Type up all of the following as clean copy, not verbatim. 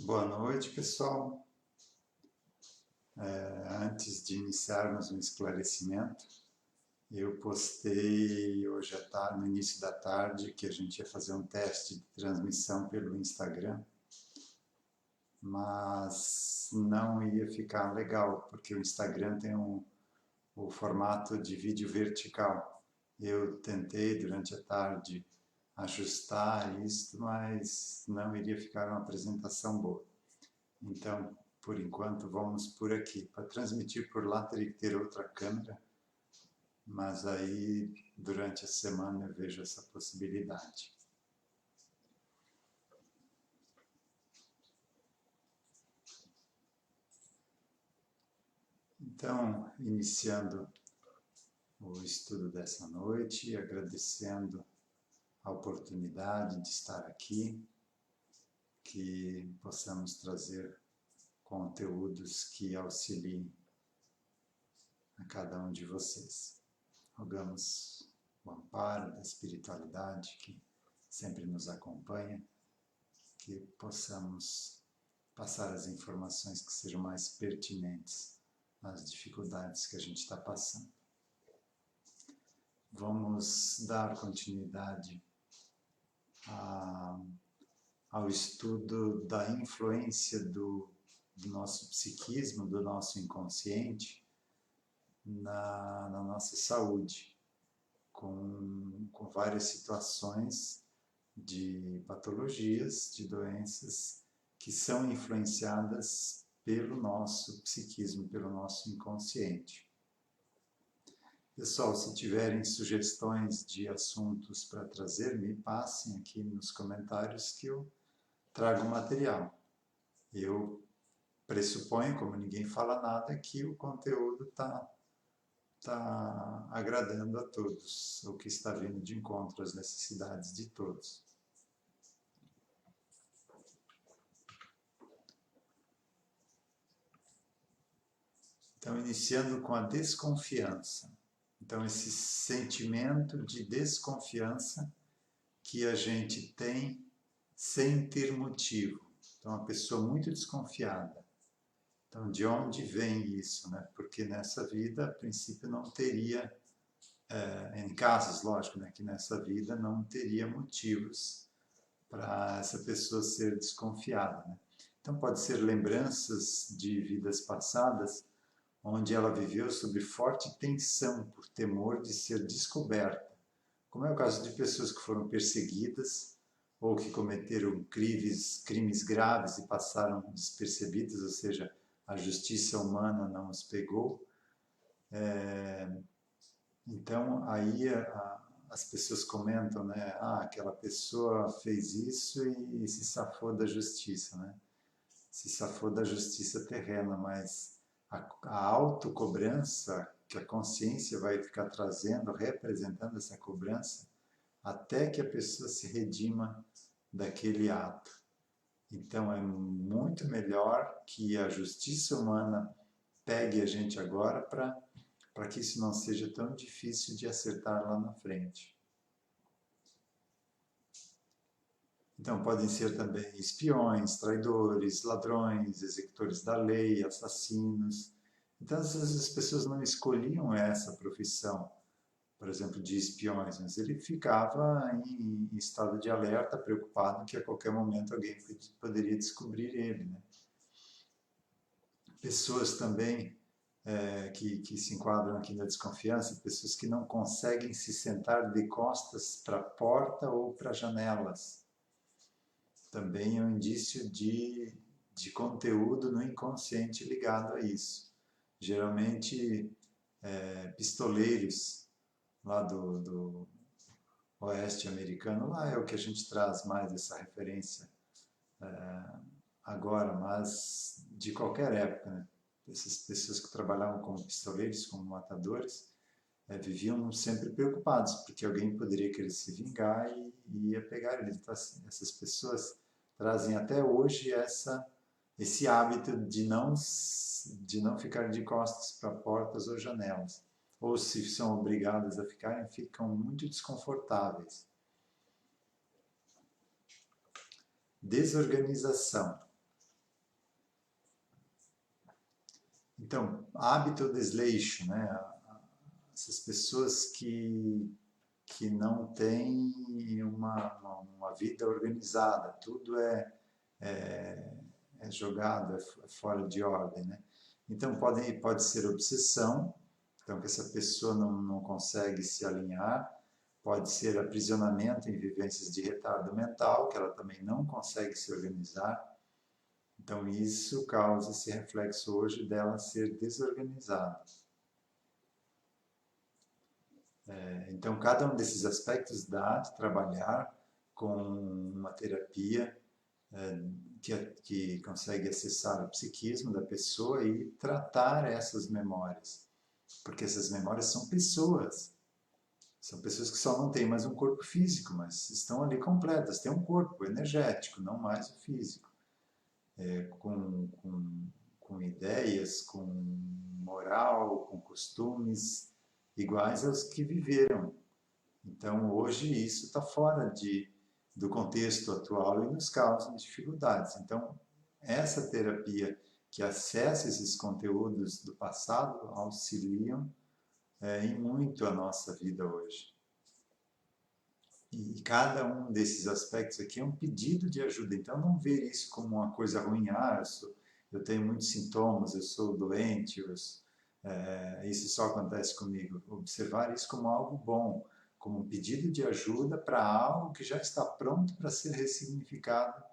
Boa noite, pessoal. Antes de iniciarmos um esclarecimento, eu postei hoje à tarde, no início da tarde, que a gente ia fazer um teste de transmissão pelo Instagram, mas não ia ficar legal, porque o Instagram tem o formato de vídeo vertical. Eu tentei durante a tarde ajustar isso, mas não iria ficar uma apresentação boa. Então, por enquanto, vamos por aqui. Para transmitir por lá, teria que ter outra câmera, mas aí, durante a semana, eu vejo essa possibilidade. Então, iniciando o estudo dessa noite, agradecendo a oportunidade de estar aqui, que possamos trazer conteúdos que auxiliem a cada um de vocês. Rogamos o amparo da espiritualidade que sempre nos acompanha, que possamos passar as informações que sejam mais pertinentes às dificuldades que a gente está passando. Vamos dar continuidade ao estudo da influência do nosso psiquismo, do nosso inconsciente na nossa saúde, com várias situações de patologias, de doenças que são influenciadas pelo nosso psiquismo, pelo nosso inconsciente. Pessoal, se tiverem sugestões de assuntos para trazer, me passem aqui nos comentários que eu trago material. Eu pressuponho, como ninguém fala nada, que o conteúdo está agradando a todos, o que está vindo de encontro às necessidades de todos. Então, iniciando com a desconfiança. Então, esse sentimento de desconfiança que a gente tem sem ter motivo. Então, uma pessoa muito desconfiada. Então, de onde vem isso, né? Porque nessa vida, a princípio, não teria, em casos, lógico, né, que nessa vida não teria motivos para essa pessoa ser desconfiada, né? Então, pode ser lembranças de vidas passadas, onde ela viveu sob forte tensão por temor de ser descoberta, como é o caso de pessoas que foram perseguidas ou que cometeram crimes graves e passaram despercebidos, ou seja, a justiça humana não os pegou. Então, aí as pessoas comentam, né? Aquela pessoa fez isso e se safou da justiça, né? Se safou da justiça terrena, mas a autocobrança que a consciência vai ficar trazendo, representando essa cobrança, até que a pessoa se redima daquele ato. Então é muito melhor que a justiça humana pegue a gente agora para que isso não seja tão difícil de acertar lá na frente. Então podem ser também espiões, traidores, ladrões, executores da lei, assassinos. Então as pessoas não escolhiam essa profissão, por exemplo, de espiões, mas ele ficava em estado de alerta, preocupado que a qualquer momento alguém poderia descobrir ele, né? Pessoas também que se enquadram aqui na desconfiança, pessoas que não conseguem se sentar de costas para a porta ou para janelas. Também é um indício de conteúdo no inconsciente ligado a isso. Geralmente, pistoleiros lá do oeste americano, lá é o que a gente traz mais essa referência agora, mas de qualquer época, né? Essas pessoas que trabalhavam como pistoleiros, como matadores, viviam sempre preocupados, porque alguém poderia querer se vingar e ia pegar eles. Então, assim, essas pessoas trazem até hoje esse hábito de não ficar de costas para portas ou janelas. Ou se são obrigadas a ficarem, ficam muito desconfortáveis. Desorganização. Então, hábito ou desleixo, né? Essas pessoas que não têm uma vida organizada, tudo é jogado, é fora de ordem, né? Então pode ser obsessão, então que essa pessoa não consegue se alinhar, pode ser aprisionamento em vivências de retardo mental, que ela também não consegue se organizar, então isso causa esse reflexo hoje dela ser desorganizada. Então cada um desses aspectos dá de trabalhar com uma terapia que consegue acessar o psiquismo da pessoa e tratar essas memórias. Porque essas memórias são pessoas que só não têm mais um corpo físico, mas estão ali completas, têm um corpo energético, não mais o físico, com ideias, com moral, com costumes iguais aos que viveram. Então, hoje, isso está fora do contexto atual e nos causa dificuldades. Então, essa terapia que acessa esses conteúdos do passado auxiliam em muito a nossa vida hoje. E cada um desses aspectos aqui é um pedido de ajuda. Então, não ver isso como uma coisa ruim. Eu tenho muitos sintomas, eu sou doente, isso só acontece comigo. Observar isso como algo bom, como um pedido de ajuda para algo que já está pronto para ser ressignificado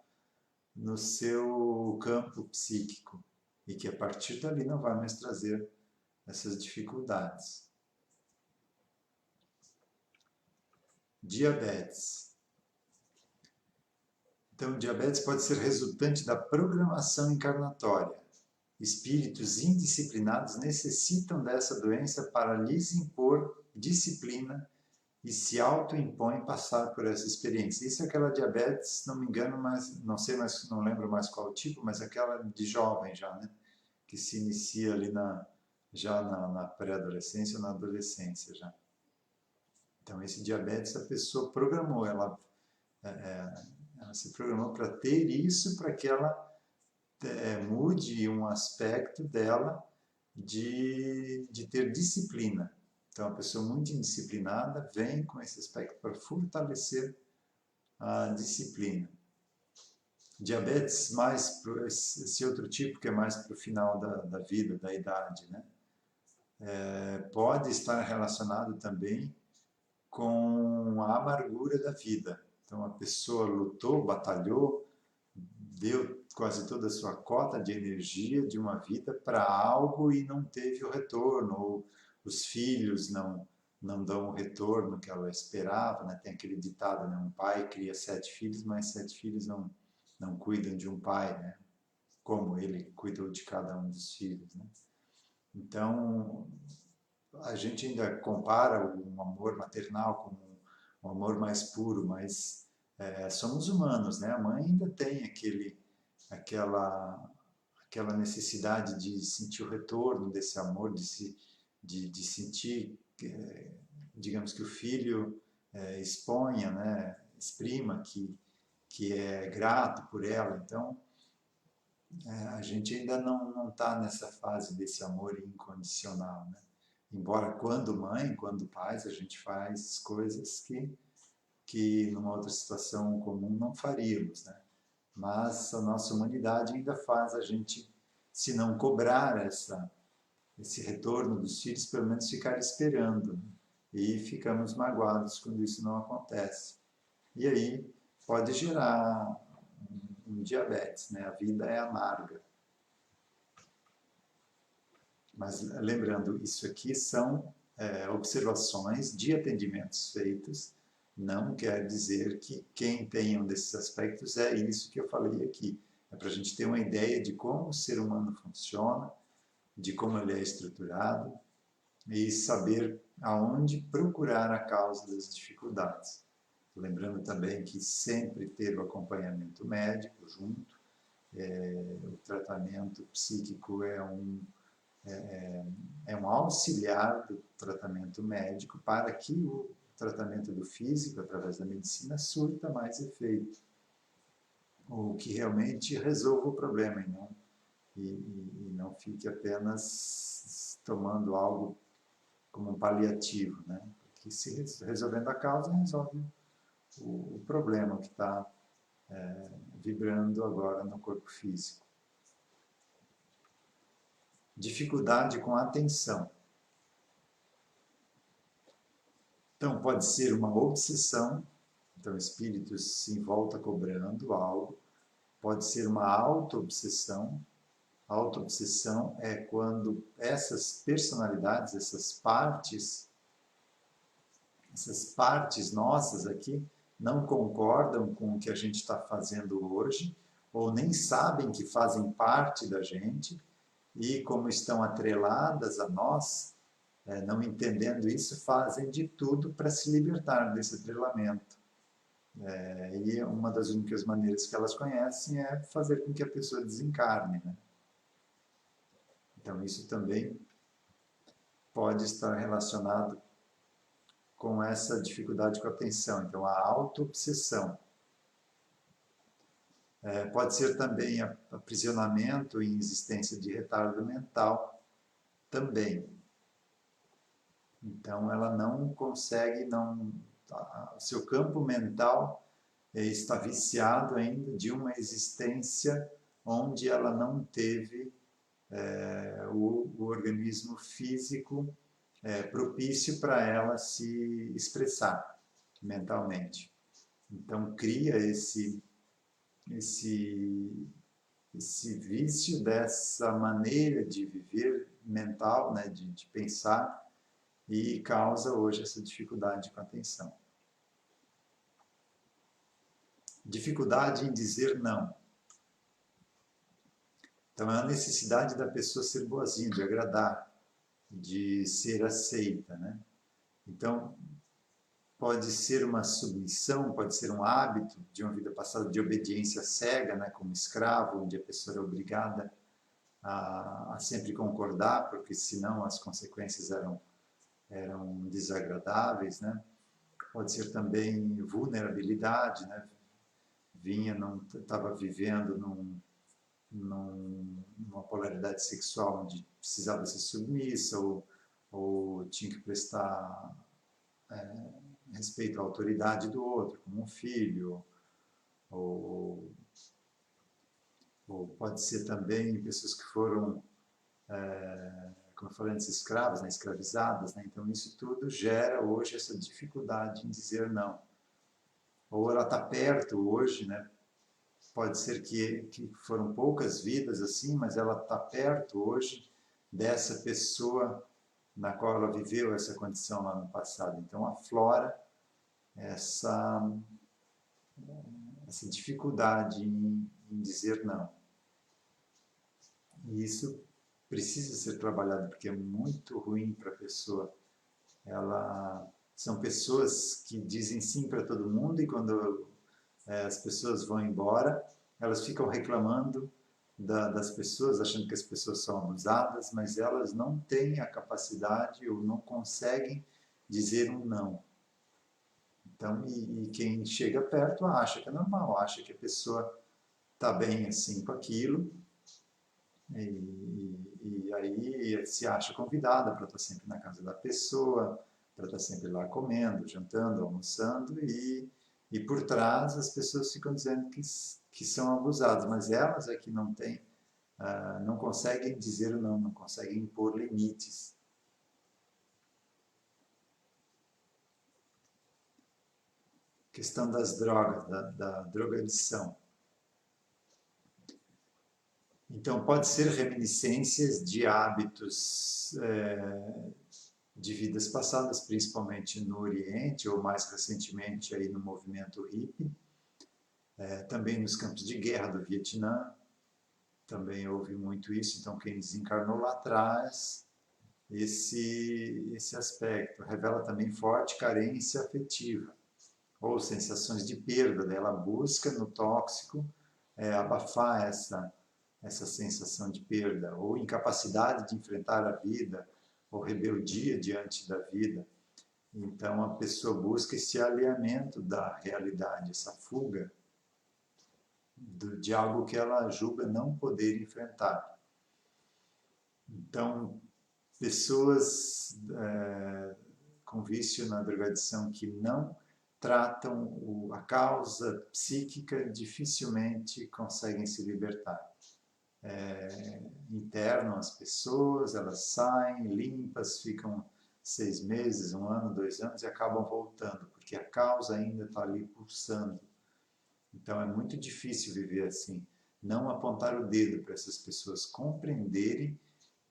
no seu campo psíquico e que a partir dali não vai mais trazer essas dificuldades. Diabetes. Então, diabetes pode ser resultante da programação encarnatória. Espíritos indisciplinados necessitam dessa doença para lhes impor disciplina e se autoimpõem passar por essa experiência. Isso é aquela diabetes, não me engano, mas não sei mais, não lembro mais qual tipo, mas aquela de jovem já, né? Que se inicia ali já na pré-adolescência ou na adolescência já. Então esse diabetes a pessoa programou, ela se programou para ter isso, para que ela mude um aspecto dela de ter disciplina. Então, a pessoa muito indisciplinada vem com esse aspecto para fortalecer a disciplina. Diabetes mais, esse outro tipo que é mais para o final da vida, da idade, né? Pode estar relacionado também com a amargura da vida. Então, a pessoa lutou, batalhou, deu quase toda a sua cota de energia de uma vida para algo e não teve o retorno, ou os filhos não dão o retorno que ela esperava, né? Tem aquele ditado, né? Um pai cria 7 filhos, mas 7 filhos não cuidam de um pai, né? Como ele cuidou de cada um dos filhos, né? Então, a gente ainda compara o amor maternal como um amor mais puro, mas somos humanos, né? A mãe ainda tem aquela necessidade de sentir o retorno desse amor, de sentir, digamos, que o filho exponha, né? Exprima que é grato por ela. Então, a gente ainda não está nessa fase desse amor incondicional, né? Embora quando mãe, quando pais, a gente faz coisas que numa outra situação comum não faríamos, né? Mas a nossa humanidade ainda faz a gente, se não cobrar esse retorno dos filhos, pelo menos ficar esperando, né? E ficamos magoados quando isso não acontece. E aí pode gerar um diabetes, né? A vida é amarga. Mas lembrando, isso aqui são observações de atendimentos feitos, não quer dizer que quem tem um desses aspectos é isso que eu falei aqui. É para a gente ter uma ideia de como o ser humano funciona, de como ele é estruturado e saber aonde procurar a causa das dificuldades. Lembrando também que sempre ter o acompanhamento médico junto, o tratamento psíquico é um auxiliar do tratamento médico para que o tratamento do físico, através da medicina, surta mais efeito. O que realmente resolva o problema e não e não fique apenas tomando algo como um paliativo, né? Que se resolvendo a causa, resolve o problema que está vibrando agora no corpo físico. Dificuldade com a atenção. Então, pode ser uma obsessão, então o espírito se volta cobrando algo, pode ser uma auto-obsessão. Auto-obsessão é quando essas personalidades, essas partes nossas aqui, não concordam com o que a gente está fazendo hoje, ou nem sabem que fazem parte da gente, e como estão atreladas a nós, não entendendo isso, fazem de tudo para se libertar desse atrelamento. E uma das únicas maneiras que elas conhecem é fazer com que a pessoa desencarne, né? Então isso também pode estar relacionado com essa dificuldade com a atenção. Então a auto-obsessão. Pode ser também aprisionamento em existência de retardo mental, também. Então ela não consegue, o seu campo mental está viciado ainda de uma existência onde ela não teve o organismo físico propício para ela se expressar mentalmente. Então cria esse vício dessa maneira de viver mental, né, de pensar, e causa hoje essa dificuldade com a atenção. Dificuldade em dizer não. Então é a necessidade da pessoa ser boazinha, de agradar, de ser aceita, né? Então pode ser uma submissão, pode ser um hábito de uma vida passada de obediência cega, né, como escravo, onde a pessoa era obrigada a sempre concordar, porque senão as consequências eram desagradáveis, né? Pode ser também vulnerabilidade, né? Estava vivendo numa polaridade sexual onde precisava ser submissa ou tinha que prestar respeito à autoridade do outro, como um filho, ou pode ser também pessoas que foram, como eu falei antes, escravas, né, escravizadas, né? Então isso tudo gera hoje essa dificuldade em dizer não. Ou ela está perto hoje, né? Pode ser que foram poucas vidas assim, mas ela está perto hoje dessa pessoa na qual ela viveu essa condição lá no passado. Então aflora essa dificuldade em dizer não. E isso precisa ser trabalhado, porque é muito ruim para a pessoa. São pessoas que dizem sim para todo mundo e quando as pessoas vão embora, elas ficam reclamando das pessoas, achando que as pessoas são abusadas, mas elas não têm a capacidade ou não conseguem dizer um não. Então, e quem chega perto acha que é normal, acha que a pessoa está bem assim com aquilo, e aí se acha convidada para estar sempre na casa da pessoa, para estar sempre lá comendo, jantando, almoçando, e por trás as pessoas ficam dizendo que são abusadas, mas elas é que não têm, não conseguem dizer o não, não conseguem impor limites. Questão das drogas, da drogadição. Então, pode ser reminiscências de hábitos de vidas passadas, principalmente no Oriente, ou mais recentemente aí no movimento hippie, também nos campos de guerra do Vietnã, também houve muito isso. Então, quem desencarnou lá atrás, esse aspecto revela também forte carência afetiva, ou sensações de perda, ela busca no tóxico abafar essa sensação de perda, ou incapacidade de enfrentar a vida, ou rebeldia diante da vida. Então a pessoa busca esse alinhamento da realidade, essa fuga de algo que ela julga não poder enfrentar. Então, pessoas com vício na drogadição que não tratam a causa psíquica dificilmente conseguem se libertar. Internam as pessoas, elas saem limpas, ficam 6 meses, 1 ano, 2 anos e acabam voltando, porque a causa ainda está ali pulsando. Então é muito difícil viver assim. Não apontar o dedo para essas pessoas compreenderem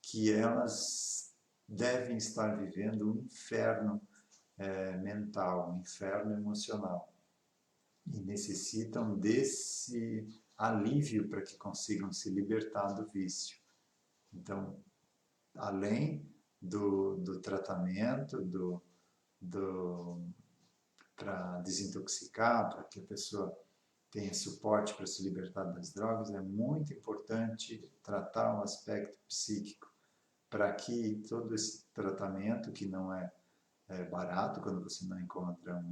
que elas devem estar vivendo um inferno mental, um inferno emocional. E necessitam desse alívio para que consigam se libertar do vício. Então, além do tratamento, para desintoxicar, para que a pessoa tenha suporte para se libertar das drogas, é muito importante tratar o aspecto psíquico, para que todo esse tratamento, que não é barato quando você não encontra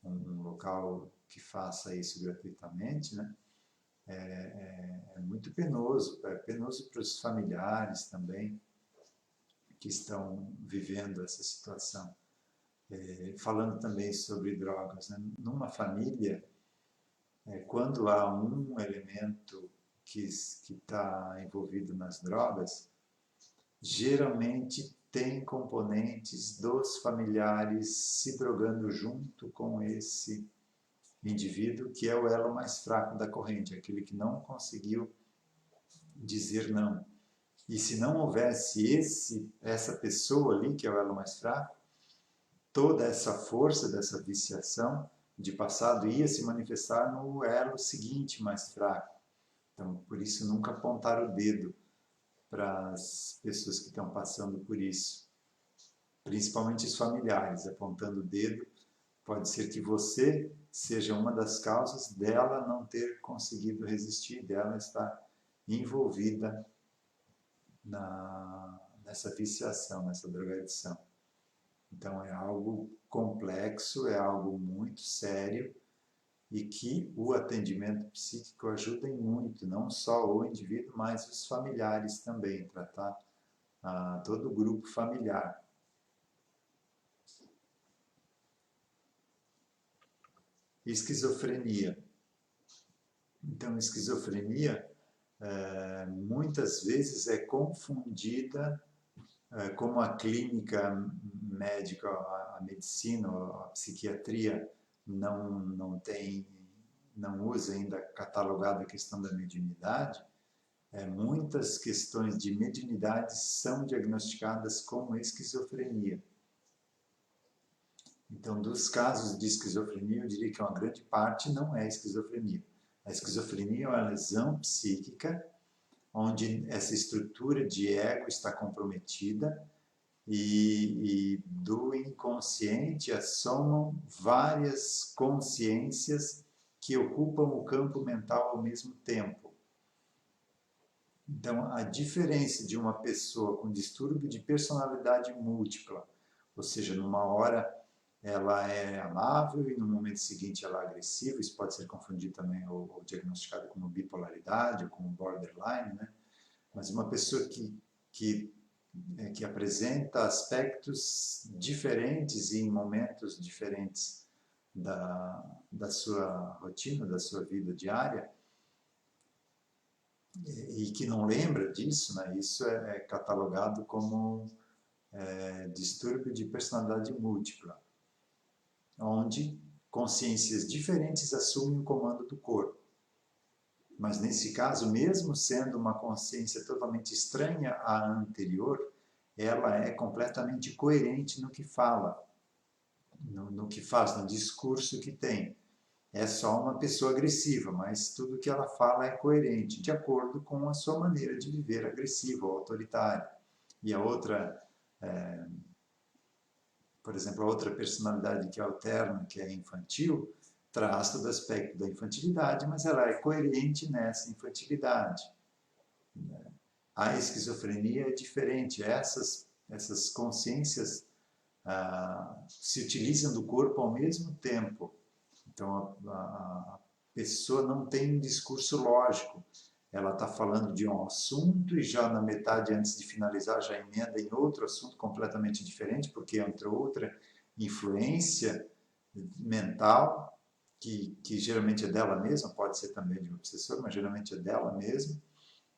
um local que faça isso gratuitamente, né? É muito penoso, é penoso para os familiares também que estão vivendo essa situação. Falando também sobre drogas, né? Numa família, quando há um elemento que está envolvido nas drogas, geralmente tem componentes dos familiares se drogando junto com esse indivíduo, que é o elo mais fraco da corrente, aquele que não conseguiu dizer não. E se não houvesse essa pessoa ali, que é o elo mais fraco, toda essa força dessa viciação de passado ia se manifestar no elo seguinte mais fraco. Então, por isso, nunca apontar o dedo para as pessoas que estão passando por isso, principalmente os familiares, apontando o dedo. Pode ser que você seja uma das causas dela não ter conseguido resistir, dela estar envolvida nessa viciação, nessa drogadição. Então é algo complexo, é algo muito sério e que o atendimento psíquico ajuda em muito, não só o indivíduo, mas os familiares também, tratar todo o grupo familiar. Esquizofrenia. Então, esquizofrenia muitas vezes é confundida como a clínica médica, a medicina, a psiquiatria não usa ainda catalogada a questão da mediunidade. Muitas questões de mediunidade são diagnosticadas como esquizofrenia. Então, dos casos de esquizofrenia, eu diria que uma grande parte não é esquizofrenia. A esquizofrenia é uma lesão psíquica onde essa estrutura de ego está comprometida e do inconsciente assomam várias consciências que ocupam o campo mental ao mesmo tempo. Então, a diferença de uma pessoa com distúrbio de personalidade múltipla, ou seja, numa hora ela é amável e no momento seguinte ela é agressiva, isso pode ser confundido também ou diagnosticado como bipolaridade ou como borderline, né? Mas uma pessoa que apresenta aspectos diferentes e em momentos diferentes da sua rotina, da sua vida diária, e que não lembra disso, né? Isso é catalogado como distúrbio de personalidade múltipla, onde consciências diferentes assumem o comando do corpo. Mas nesse caso, mesmo sendo uma consciência totalmente estranha à anterior, ela é completamente coerente no que fala, no que faz, no discurso que tem. É só uma pessoa agressiva, mas tudo que ela fala é coerente, de acordo com a sua maneira de viver agressiva ou autoritária. E a outra, por exemplo, a outra personalidade que alterna, que é infantil, traz todo o aspecto da infantilidade, mas ela é coerente nessa infantilidade. A esquizofrenia é diferente, essas consciências se utilizam do corpo ao mesmo tempo. Então, a pessoa não tem um discurso lógico, ela está falando de um assunto e já na metade, antes de finalizar, já emenda em outro assunto completamente diferente, porque entra outra influência mental, que geralmente é dela mesma, pode ser também de um obsessor, mas geralmente é dela mesma,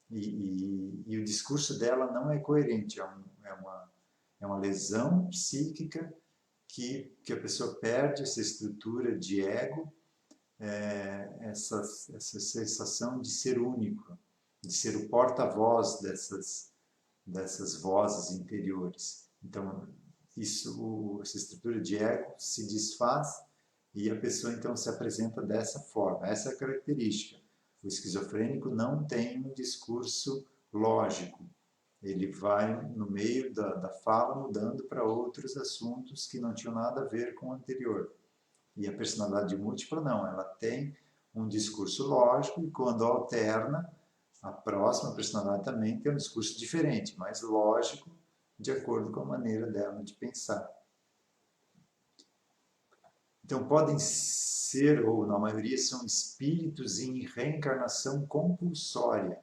e o discurso dela não é coerente, é uma lesão psíquica que a pessoa perde essa estrutura de ego, essa sensação de ser único, de ser o porta-voz dessas vozes interiores. Então, essa estrutura de ego se desfaz e a pessoa então se apresenta dessa forma. Essa é a característica. O esquizofrênico não tem um discurso lógico. Ele vai, no meio da fala, mudando para outros assuntos que não tinham nada a ver com o anterior. E a personalidade múltipla não, ela tem um discurso lógico e quando alterna, a próxima personalidade também tem um discurso diferente, mais lógico, de acordo com a maneira dela de pensar. Então podem ser, ou na maioria são espíritos em reencarnação compulsória,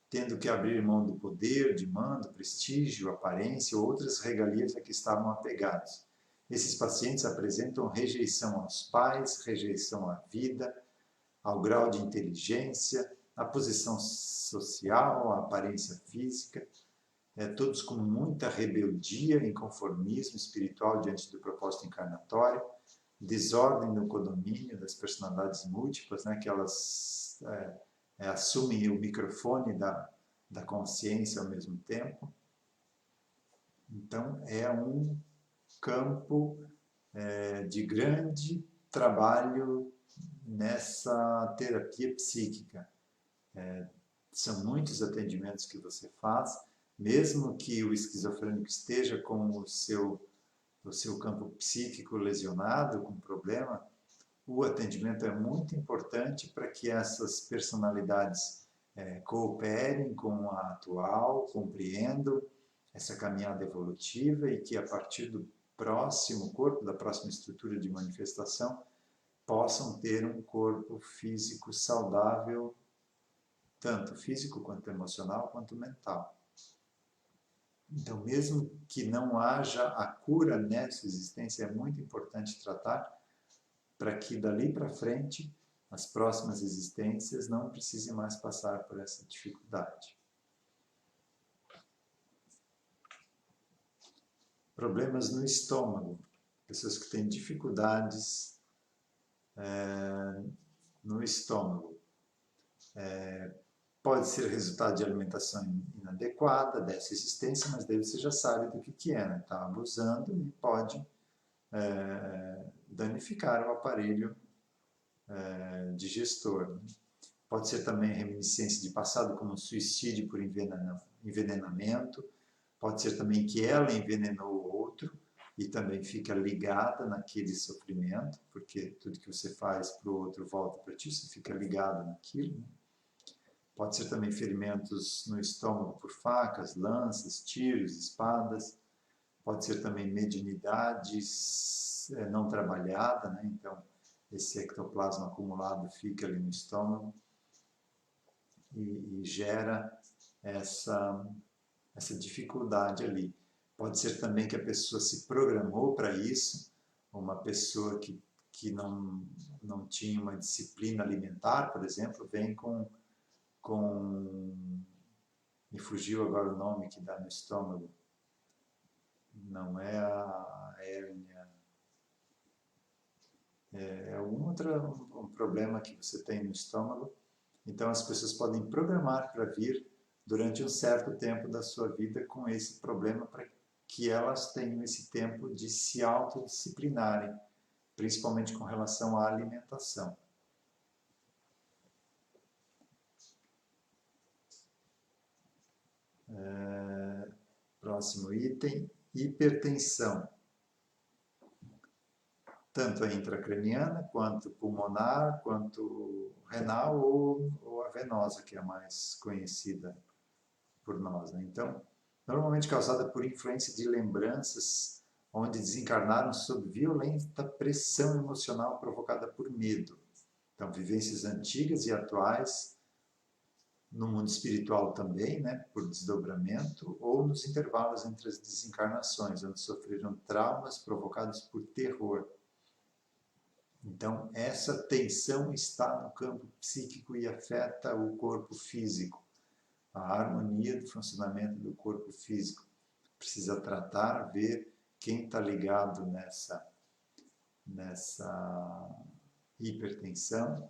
tendo que abrir mão do poder, de mando, prestígio, aparência ou outras regalias a que estavam apegados. Esses pacientes apresentam rejeição aos pais, rejeição à vida, ao grau de inteligência, à posição social, à aparência física, todos com muita rebeldia, inconformismo espiritual diante do propósito encarnatório, desordem no condomínio das personalidades múltiplas, né, que elas assumem o microfone da consciência ao mesmo tempo. Então, é um campo de grande trabalho nessa terapia psíquica. São muitos atendimentos que você faz, mesmo que o esquizofrênico esteja com o seu campo psíquico lesionado, com problema, o atendimento é muito importante para que essas personalidades cooperem com a atual, compreendam essa caminhada evolutiva e que a partir do próximo corpo, da próxima estrutura de manifestação, possam ter um corpo físico saudável, tanto físico quanto emocional, quanto mental. Então, mesmo que não haja a cura nessa existência, é muito importante tratar para que dali para frente as próximas existências não precisem mais passar por essa dificuldade. Problemas no estômago. Pessoas que têm dificuldades no estômago. Pode ser resultado de alimentação inadequada, dessa existência, mas daí você já sabe do que é, né? Está abusando e pode danificar o aparelho digestor. Né? Pode ser também reminiscência de passado, como suicídio por envenenamento. Pode ser também que ela envenenou o outro e também fica ligada naquele sofrimento, porque tudo que você faz para o outro volta para ti, você fica ligado naquilo. Né? Pode ser também ferimentos no estômago por facas, lanças, tiros, espadas. Pode ser também mediunidade não trabalhada, né? Então esse ectoplasma acumulado fica ali no estômago e gera essa dificuldade ali. Pode ser também que a pessoa se programou para isso, uma pessoa que não tinha uma disciplina alimentar, por exemplo, vem com me fugiu agora o nome que dá no estômago, não é a hérnia, é algum outro problema que você tem no estômago. Então as pessoas podem programar para vir durante um certo tempo da sua vida com esse problema para que elas tenham esse tempo de se autodisciplinarem, principalmente com relação à alimentação. Próximo item, hipertensão. Tanto a intracraniana, quanto pulmonar, quanto renal ou a venosa, que é a mais conhecida por nós. Né? Então, normalmente causada por influência de lembranças onde desencarnaram sob violenta pressão emocional provocada por medo. Então, vivências antigas e atuais no mundo espiritual também, né, por desdobramento, ou nos intervalos entre as desencarnações, onde sofreram traumas provocados por terror. Então, essa tensão está no campo psíquico e afeta o corpo físico, a harmonia do funcionamento do corpo físico. Precisa tratar, ver quem está ligado nessa hipertensão,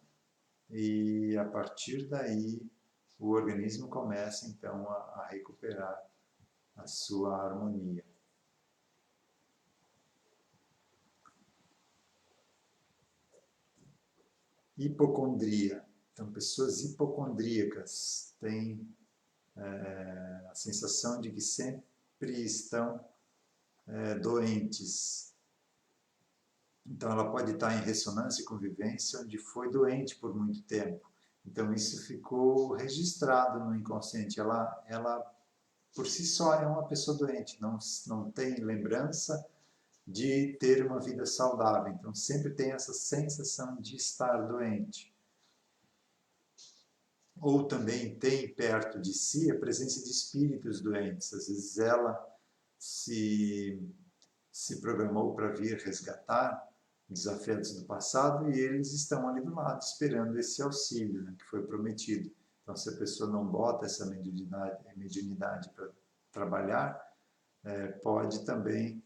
e a partir daí o organismo começa então a recuperar a sua harmonia. Hipocondria. Então, pessoas hipocondríacas têm a sensação de que sempre estão doentes. Então, ela pode estar em ressonância e convivência onde foi doente por muito tempo. Então, isso ficou registrado no inconsciente. Ela por si só, é uma pessoa doente, não tem lembrança de ter uma vida saudável. Então, sempre tem essa sensação de estar doente. Ou também tem perto de si a presença de espíritos doentes. Às vezes ela se programou para vir resgatar desafetos do passado e eles estão ali do lado esperando esse auxílio, né, que foi prometido. Então, se a pessoa não bota essa mediunidade para trabalhar, pode também,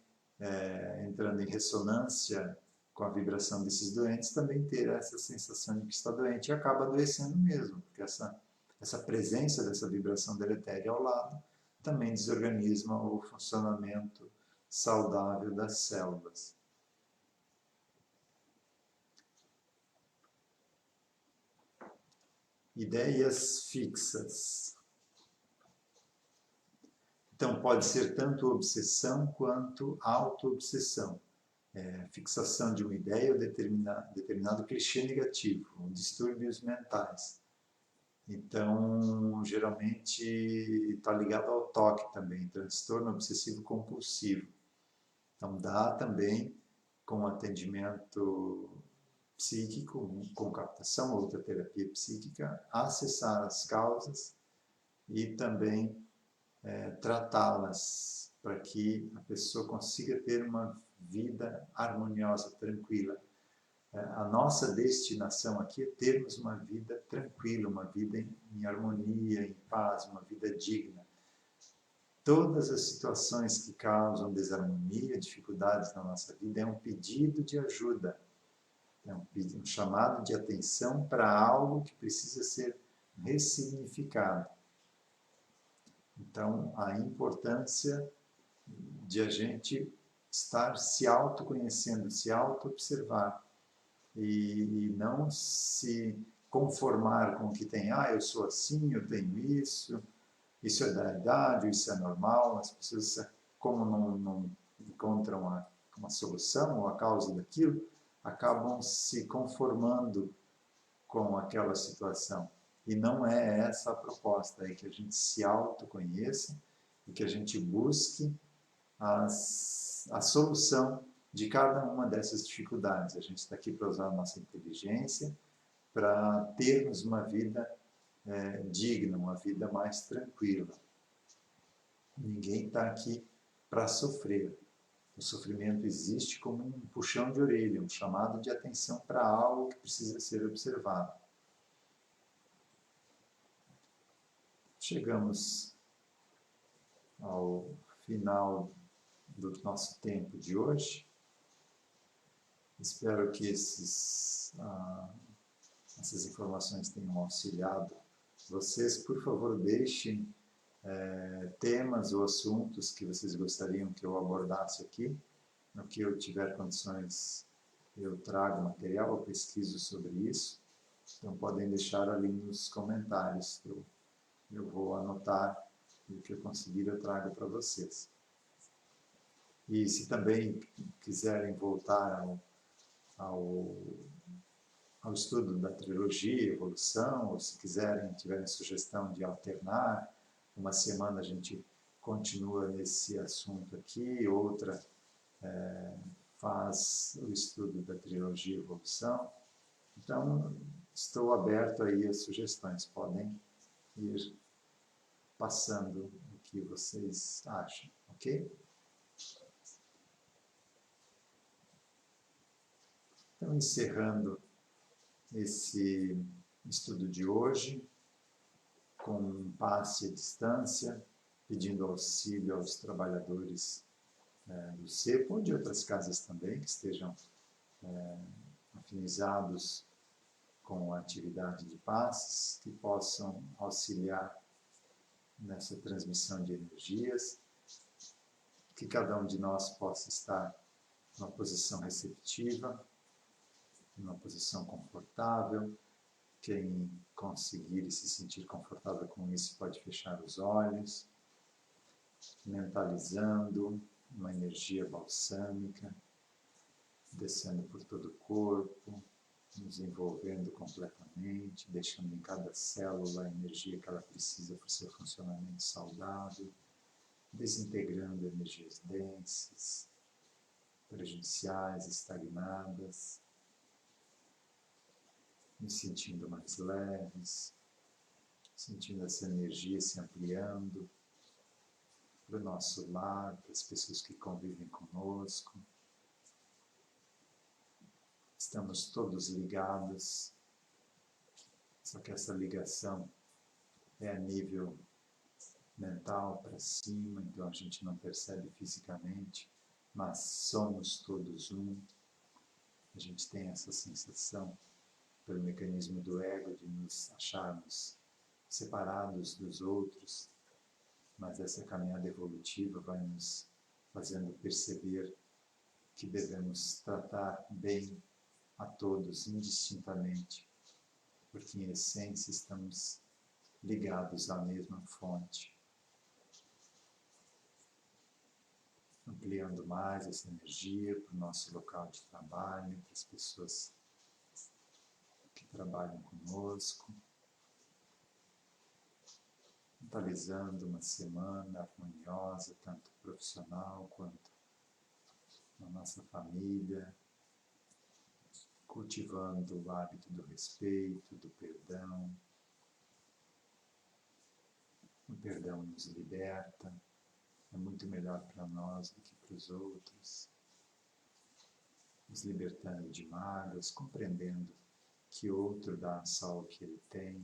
entrando em ressonância com a vibração desses doentes, também ter essa sensação de que está doente e acaba adoecendo mesmo, porque essa presença dessa vibração deletéria ao lado também desorganiza o funcionamento saudável das células. Ideias fixas. Então, pode ser tanto obsessão quanto auto-obsessão. Fixação de uma ideia ou determinado clichê negativo, ou distúrbios mentais. Então, geralmente está ligado ao toque também, transtorno obsessivo compulsivo. Então, dá também, com atendimento psíquico, com captação, outra terapia psíquica, acessar as causas e também tratá-las para que a pessoa consiga ter uma vida harmoniosa, tranquila. A nossa destinação aqui é termos uma vida tranquila, uma vida em harmonia, em paz, uma vida digna. Todas as situações que causam desarmonia, dificuldades na nossa vida, é um pedido de ajuda, é um chamado de atenção para algo que precisa ser ressignificado. Então, a importância de a gente estar se autoconhecendo, se auto-observar e não se conformar com o que tem. Eu sou assim, eu tenho isso é da idade, isso é normal. As pessoas, como não encontram uma solução ou a causa daquilo, acabam se conformando com aquela situação. E não é essa a proposta, é que a gente se autoconheça e que a gente busque a solução de cada uma dessas dificuldades. A gente está aqui para usar a nossa inteligência, para termos uma vida digna, uma vida mais tranquila. Ninguém está aqui para sofrer. O sofrimento existe como um puxão de orelha, um chamado de atenção para algo que precisa ser observado. Chegamos ao final do nosso tempo de hoje. Espero que essas informações tenham auxiliado vocês. Por favor, deixem temas ou assuntos que vocês gostariam que eu abordasse aqui. No que eu tiver condições, eu trago material, eu pesquiso sobre isso. Então, podem deixar ali nos comentários. Eu vou anotar e o que eu conseguir eu trago para vocês. E se também quiserem voltar ao estudo da trilogia, evolução, ou se tiverem sugestão de alternar, uma semana a gente continua nesse assunto aqui, outra faz o estudo da trilogia evolução. Então, estou aberto aí a sugestões, podem ir passando o que vocês acham, ok? Então, encerrando esse estudo de hoje, com um passe à distância, pedindo auxílio aos trabalhadores do CEPO, ou de outras casas também, que estejam afinizados com a atividade de passes, que possam auxiliar nessa transmissão de energias, que cada um de nós possa estar numa posição receptiva, numa posição confortável. Quem conseguir se sentir confortável com isso pode fechar os olhos, mentalizando uma energia balsâmica, descendo por todo o corpo, nos envolvendo completamente, deixando em cada célula a energia que ela precisa para o seu funcionamento saudável, desintegrando energias densas, prejudiciais, estagnadas, nos sentindo mais leves, sentindo essa energia se ampliando para o nosso lar, para as pessoas que convivem conosco. Estamos todos ligados, só que essa ligação é a nível mental para cima, então a gente não percebe fisicamente, mas somos todos um. A gente tem essa sensação, pelo mecanismo do ego, de nos acharmos separados dos outros, mas essa caminhada evolutiva vai nos fazendo perceber que devemos tratar bem a todos indistintamente, porque em essência estamos ligados à mesma fonte. Ampliando mais essa energia para o nosso local de trabalho, para as pessoas que trabalham conosco, mentalizando uma semana harmoniosa, tanto profissional quanto na nossa família, cultivando o hábito do respeito, do perdão. O perdão nos liberta, é muito melhor para nós do que para os outros, nos libertando de mágoas, compreendendo que outro dá só o que ele tem,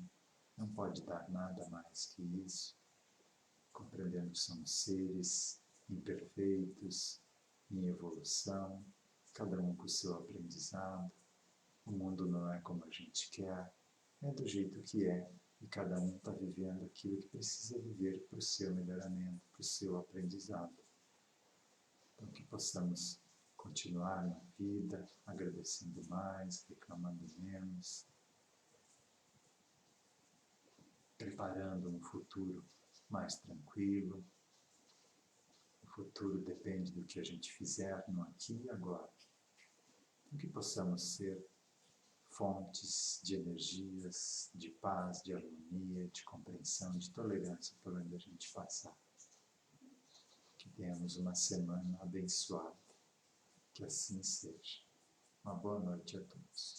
não pode dar nada mais que isso, compreendendo que somos seres imperfeitos, em evolução, cada um com o seu aprendizado. O mundo não é como a gente quer, é do jeito que é, e cada um está vivendo aquilo que precisa viver para o seu melhoramento, para o seu aprendizado. Então, que possamos continuar na vida, agradecendo mais, reclamando menos, preparando um futuro mais tranquilo. O futuro depende do que a gente fizer no aqui e agora. Então, que possamos ser fontes de energias, de paz, de harmonia, de compreensão, de tolerância por onde a gente passar. Que tenhamos uma semana abençoada. Que assim seja. Uma boa noite a todos.